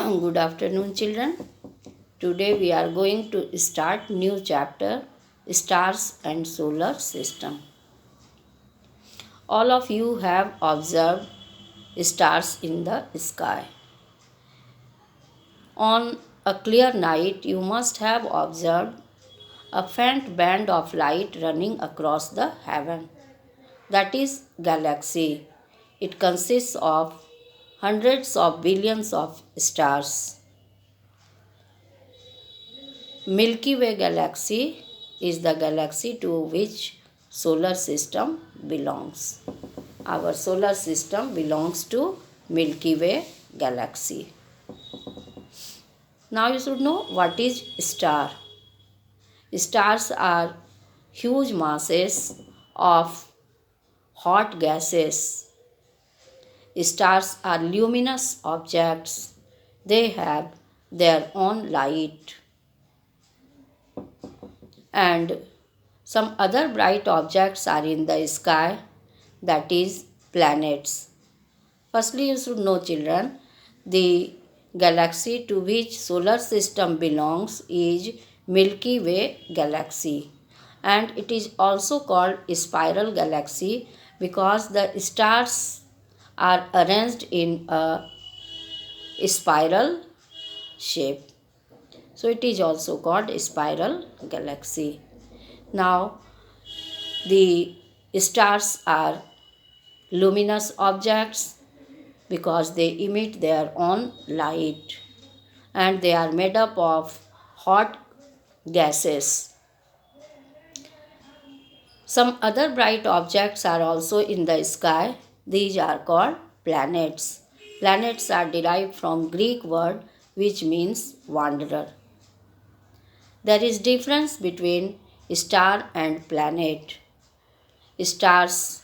Good afternoon, children. Today we are going to start new chapter, Stars and Solar System. All of you have observed stars in the sky. On a clear night, you must have observed a faint band of light running across the heaven. That is galaxy. It consists of hundreds of billions of stars. Milky Way galaxy is the galaxy to which solar system belongs. Our solar system belongs to Milky Way galaxy. Now you should know what is star. Stars are huge masses of hot gases. Stars are luminous objects. They have their own light. And some other bright objects are in the sky, that is planets. Firstly, you should know, children, the galaxy to which solar system belongs is Milky Way galaxy, and it is also called spiral galaxy because the stars are arranged in a spiral shape. So it is also called spiral galaxy. Now the stars are luminous objects because they emit their own light, and they are made up of hot gases. Some other bright objects are also in the sky. These are called planets. Planets are derived from Greek word which means wanderer. There is difference between star and planet. Stars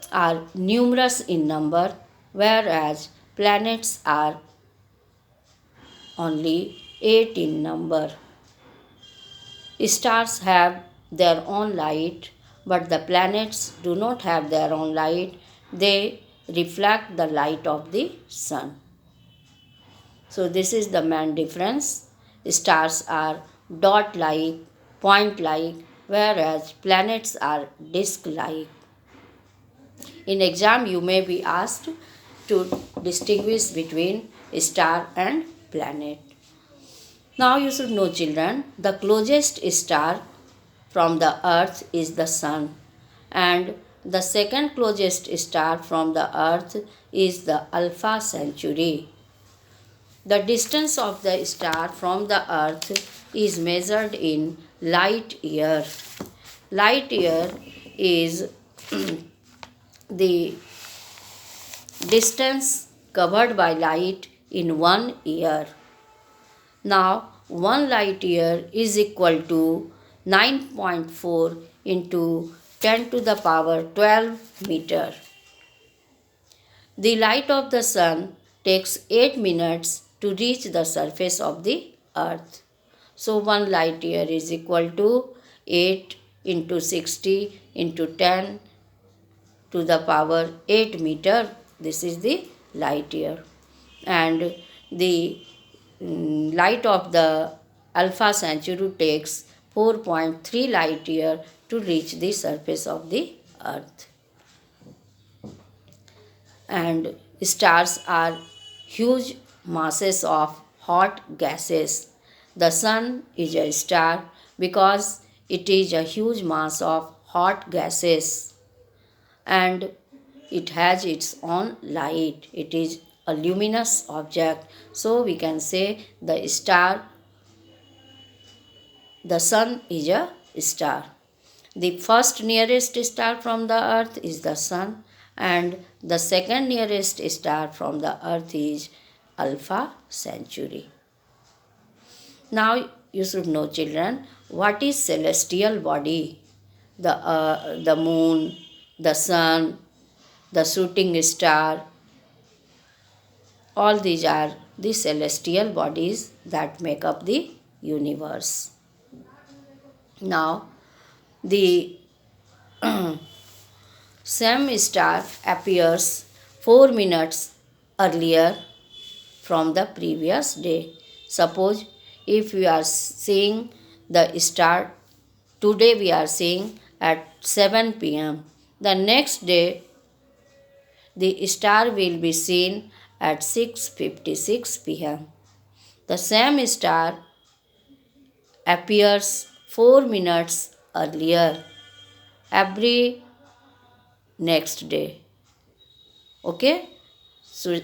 are numerous in number, whereas planets are only 8 in number. Stars have their own light, but the planets do not have their own light. They reflect the light of the sun. So, this is the main difference. Stars are dot like, point like, whereas planets are disc like. In exam, you may be asked to distinguish between star and planet. Now you should know, children, the closest star from the earth is the sun, and the second closest star from the earth is the Alpha Centauri. The distance of the star from the earth is measured in light year. Light year is the distance covered by light in 1 year. Now, 1 light year is equal to 9.4 into 10 to the power 12 meter. The light of the sun takes 8 minutes to reach the surface of the earth. So, 1 light year is equal to 8 into 60 into 10 to the power 8 meter. This is the light year. And the light of the Alpha Centauri takes 4.3 light year to reach the surface of the earth. And stars are huge masses of hot gases. The sun is a star because it is a huge mass of hot gases, and it has its own light. It is a luminous object. So we can say the sun is a star. The first nearest star from the earth is the sun, and the second nearest star from the earth is Alpha Centauri. Now you should know, children, what is celestial body? The moon, the sun, the shooting star, all these are the celestial bodies that make up the universe. Now, the same star appears 4 minutes earlier from the previous day. Suppose if we are seeing the star, today we are seeing at 7 pm. The next day the star will be seen at 6:56 pm. The same star appears 4 minutes earlier every next day. Okay? So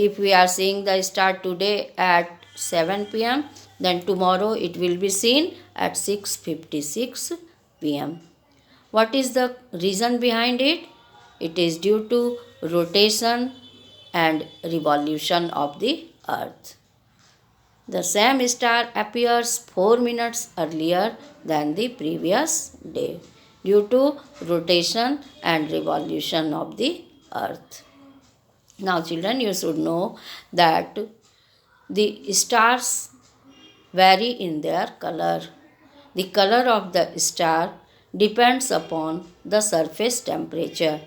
if we are seeing the star today at 7 pm, then tomorrow it will be seen at 6:56 pm. What is the reason behind it? It is due to rotation and revolution of the earth. The same star appears 4 minutes earlier than the previous day due to rotation and revolution of the earth. Now, children, you should know that the stars vary in their color. The color of the star depends upon the surface temperature.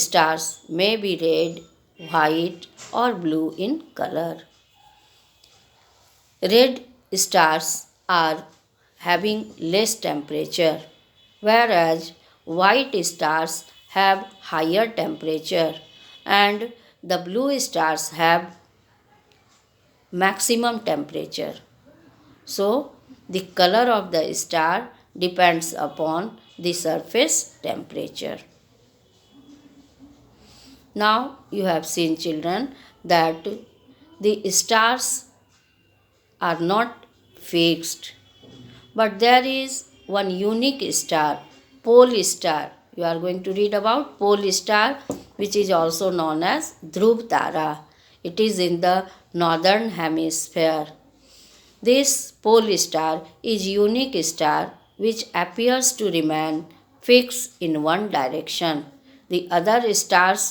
Stars may be red, white, or blue in color. Red stars are having less temperature, whereas white stars have higher temperature and the blue stars have maximum temperature. So, the color of the star depends upon the surface temperature. Now, you have seen, children, that the stars are not fixed, but there is one unique star, pole star. You are going to read about pole star, which is also known as Dhruv Tara. It is in the northern hemisphere. This pole star is unique star which appears to remain fixed in one direction. The other stars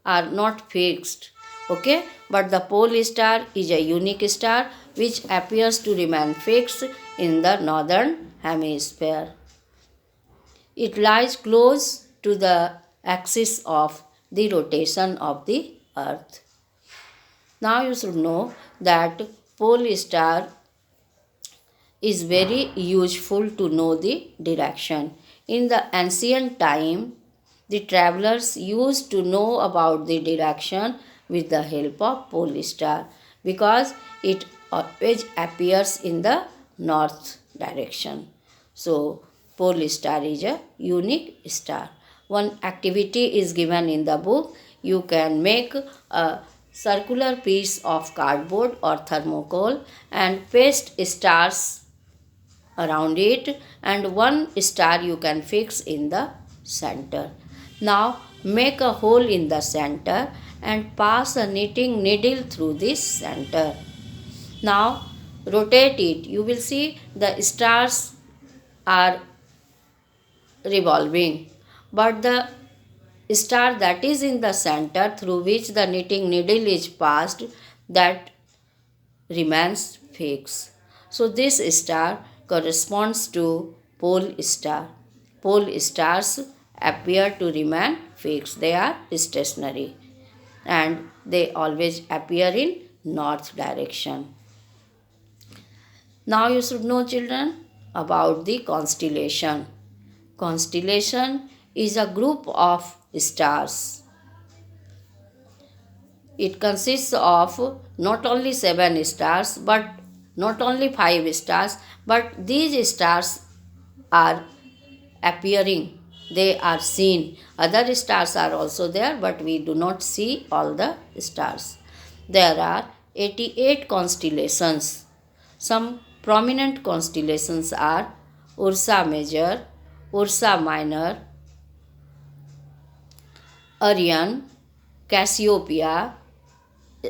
are not fixed. Okay, but the pole star is a unique star which appears to remain fixed in the northern hemisphere. It lies close to the axis of the rotation of the earth. Now you should know that pole star is very useful to know the direction. In the ancient time, the travelers used to know about the direction with the help of pole star because it always appears in the north direction. So, pole star is a unique star. One activity is given in the book. You can make a circular piece of cardboard or thermocol and paste stars around it, and one star you can fix in the center. Now make a hole in the center and pass a knitting needle through this center. Now rotate it. You will see the stars are revolving, but the star that is in the center through which the knitting needle is passed, that remains fixed. So this star corresponds to pole star. Pole stars appear to remain fixed. They are stationary and they always appear in north direction. Now you should know, children, about the constellation. Constellation is a group of stars. It consists of not only 7 stars but not only 5 stars, but these stars are appearing, they are seen. Other stars are also there, but we do not see all the stars. There are 88 constellations. Some prominent constellations are Ursa Major, Ursa Minor, Orion, Cassiopeia,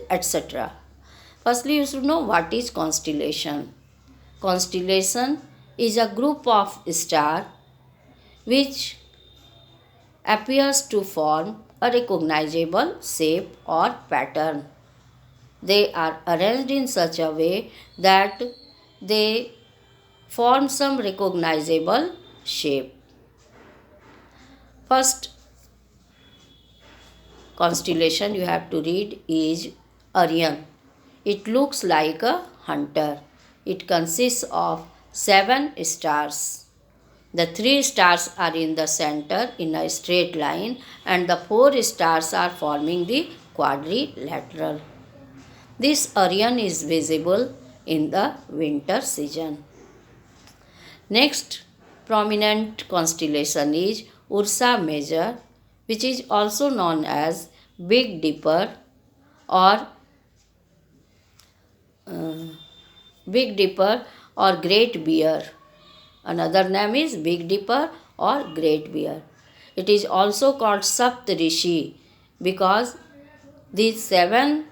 etc. Firstly, you should know what is constellation. Constellation is a group of stars which appears to form a recognizable shape or pattern. They are arranged in such a way that they form some recognizable shape. First constellation you have to read is Orion. It looks like a hunter. It consists of 7 stars. The 3 stars are in the center in a straight line, and the 4 stars are forming the quadrilateral. This Orion is visible in the winter season. Next prominent constellation is Ursa Major, which is also known as Big Dipper or uh, Big Dipper or Great Bear. Another name is Big Dipper or Great Bear. It is also called Saptarishi because these 7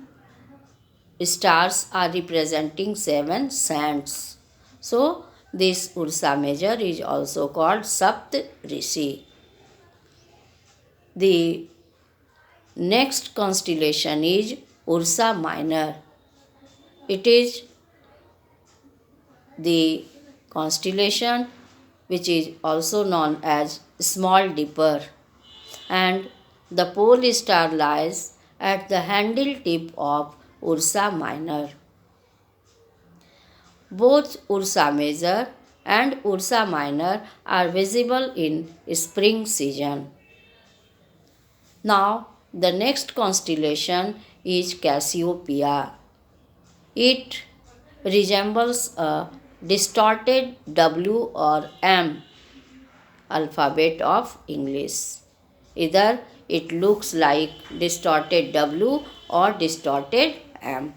stars are representing 7 sands. So, this Ursa Major is also called Saptarishi. The next constellation is Ursa Minor. It is the constellation which is also known as Small Dipper, and the pole star lies at the handle tip of Ursa Minor. Both Ursa Major and Ursa Minor are visible in spring season. Now, the next constellation is Cassiopeia. It resembles a distorted W or M alphabet of English. Either it looks like distorted W or distorted M.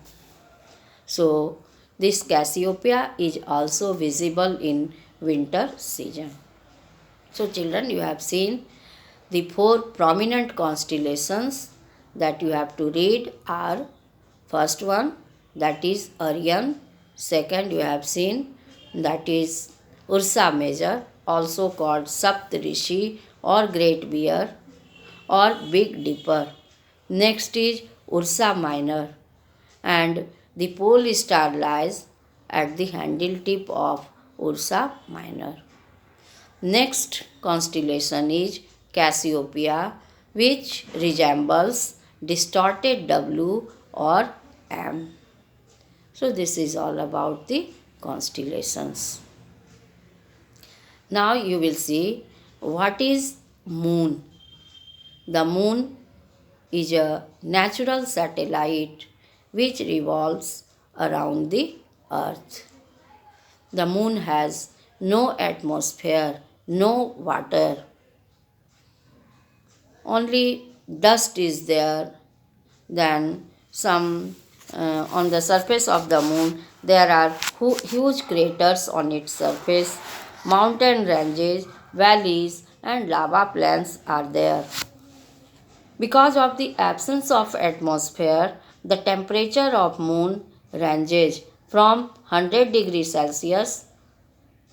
So, this Cassiopeia is also visible in winter season. So, children, you have seen the 4 prominent constellations that you have to read are: first one, that is Orion. Second, you have seen, that is Ursa Major, also called Saptarishi or Great Bear or Big Dipper. Next is Ursa Minor, and the pole star lies at the handle tip of Ursa Minor. Next constellation is Cassiopeia, which resembles distorted W or M. So, this is all about the constellations. Now, you will see what is moon. The moon is a natural satellite which revolves around the earth. The moon has no atmosphere, no water. Only dust is there. Then some on the surface of the moon there are huge craters on its surface. Mountain ranges, valleys and lava plains are there. Because of the absence of atmosphere, the temperature of moon ranges from 100 degrees Celsius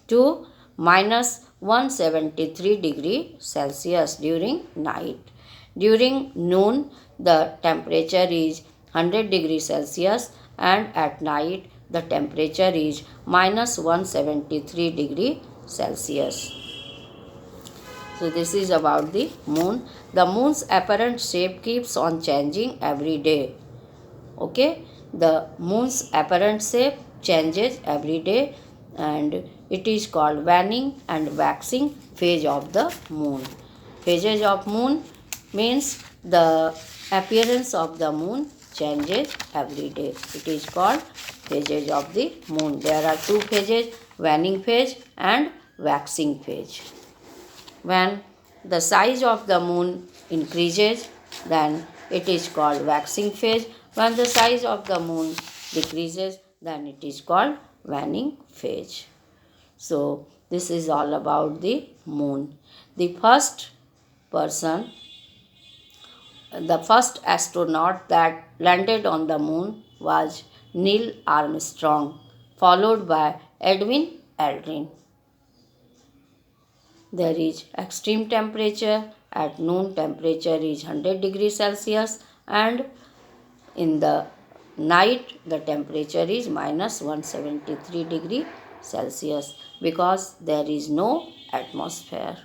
to minus 173 degree Celsius during night. During noon, the temperature is 100 degrees Celsius, and at night the temperature is minus 173 degree Celsius. So this is about the moon. The moon's apparent shape keeps on changing every day. Okay, the moon's apparent shape changes every day, and it is called waning and waxing phase of the moon. Phases of moon means the appearance of the moon changes every day. It is called phases of the moon. There are 2 phases, waning phase and waxing phase. When the size of the moon increases, then it is called waxing phase. When the size of the moon decreases, then it is called waning phase. So, this is all about the moon. The first astronaut that landed on the moon was Neil Armstrong, followed by Edwin Aldrin. There is extreme temperature. At noon, temperature is 100 degrees Celsius, and in the night, the temperature is minus 173 degree Celsius because there is no atmosphere.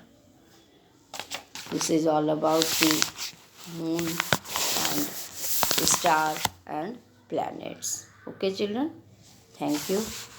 This is all about the moon and star and planets. Okay. Okay, children? Thank you.